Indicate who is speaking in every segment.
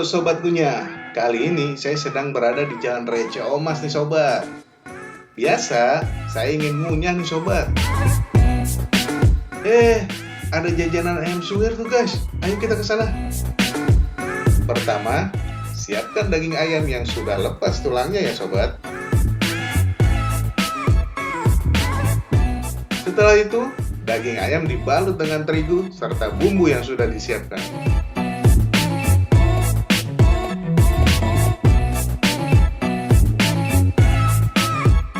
Speaker 1: Sobat Kunyah, kali ini saya sedang berada di Jalan Raya Ciamas nih Sobat. Biasa, saya ingin ngunyah nih Sobat. Ada jajanan ayam suwir tuh guys, ayo kita ke sana. Pertama, siapkan daging ayam yang sudah lepas tulangnya ya Sobat. Setelah itu, daging ayam dibalut dengan terigu serta bumbu yang sudah disiapkan.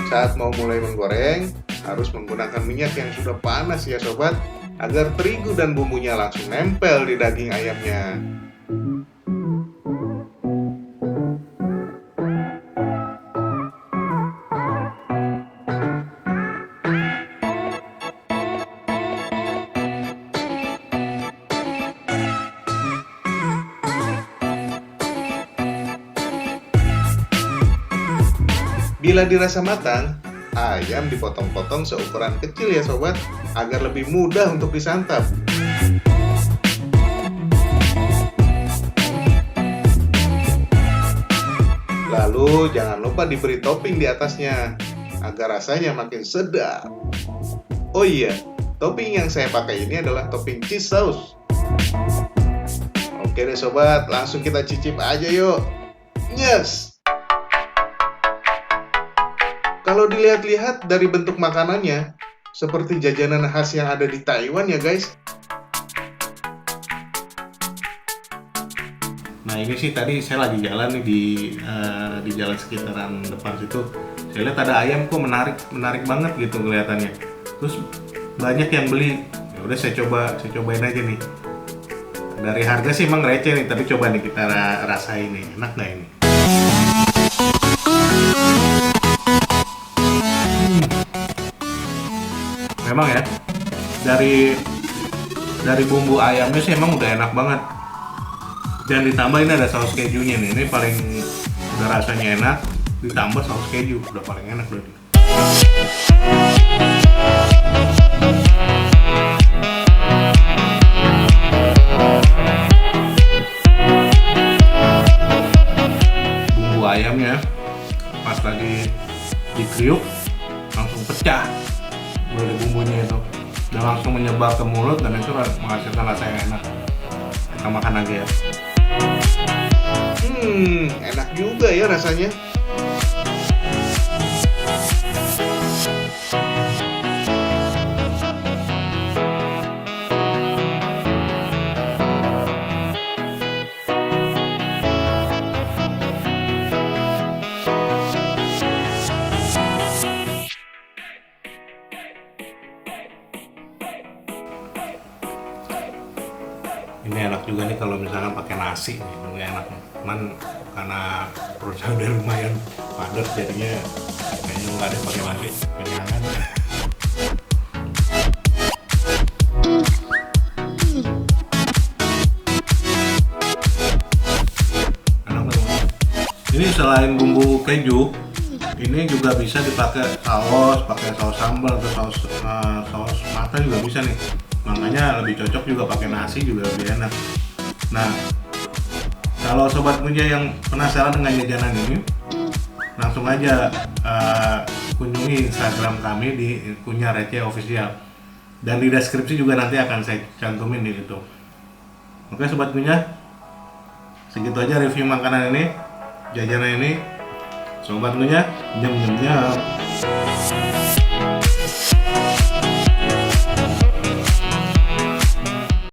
Speaker 1: Saat mau mulai menggoreng, harus menggunakan minyak yang sudah panas ya sobat, agar terigu dan bumbunya langsung nempel di daging ayamnya. Bila dirasa matang, ayam dipotong-potong seukuran kecil ya sobat, agar lebih mudah untuk disantap. Lalu jangan lupa diberi topping di atasnya, agar rasanya makin sedap. Oh iya, topping yang saya pakai ini adalah topping cheese sauce. Oke deh sobat, langsung kita cicip aja yuk. Yes! Kalau dilihat-lihat dari bentuk makanannya, seperti jajanan khas yang ada di Taiwan ya guys.
Speaker 2: Nah ini sih tadi saya lagi jalan nih di jalan sekitaran depan situ. Saya lihat ada ayam kok menarik banget gitu kelihatannya. Terus banyak yang beli. Ya udah saya cobain aja nih. Dari harga sih emang receh nih, tapi coba nih kita rasain nih, enak nggak ini? Memang ya, dari bumbu ayamnya sih emang udah enak banget. Dan ditambah ini ada saus kejunya nih, ini paling udah rasanya enak, ditambah saus keju udah paling enak berarti. Bumbu ayamnya pas lagi dikriuk langsung pecah dari bumbunya itu, dan langsung menyebar ke mulut, dan itu menghasilkan rasa yang enak. Kita makan aja ya.
Speaker 1: Enak juga ya rasanya.
Speaker 2: Ini enak juga nih kalau misalkan pakai nasi nih, ini enak nih. Cuman karena perutnya udah lumayan padat jadinya kayaknya nggak ada pakai nasi, kenyangan. Enak banget. Ini selain bumbu keju, ini juga bisa dipakai pakai saus sambal atau saus mata juga bisa nih. Makanya lebih cocok juga pakai nasi, juga lebih enak. Nah, kalau sobat Kunyah yang penasaran dengan jajanan ini, langsung aja kunjungi Instagram kami di Kunyah Receh Official. Dan di deskripsi juga nanti akan saya cantumin di situ. Oke sobat Kunyah, segitu aja review makanan ini, jajanan ini. Sobat Kunyah, nyem nyem nyem.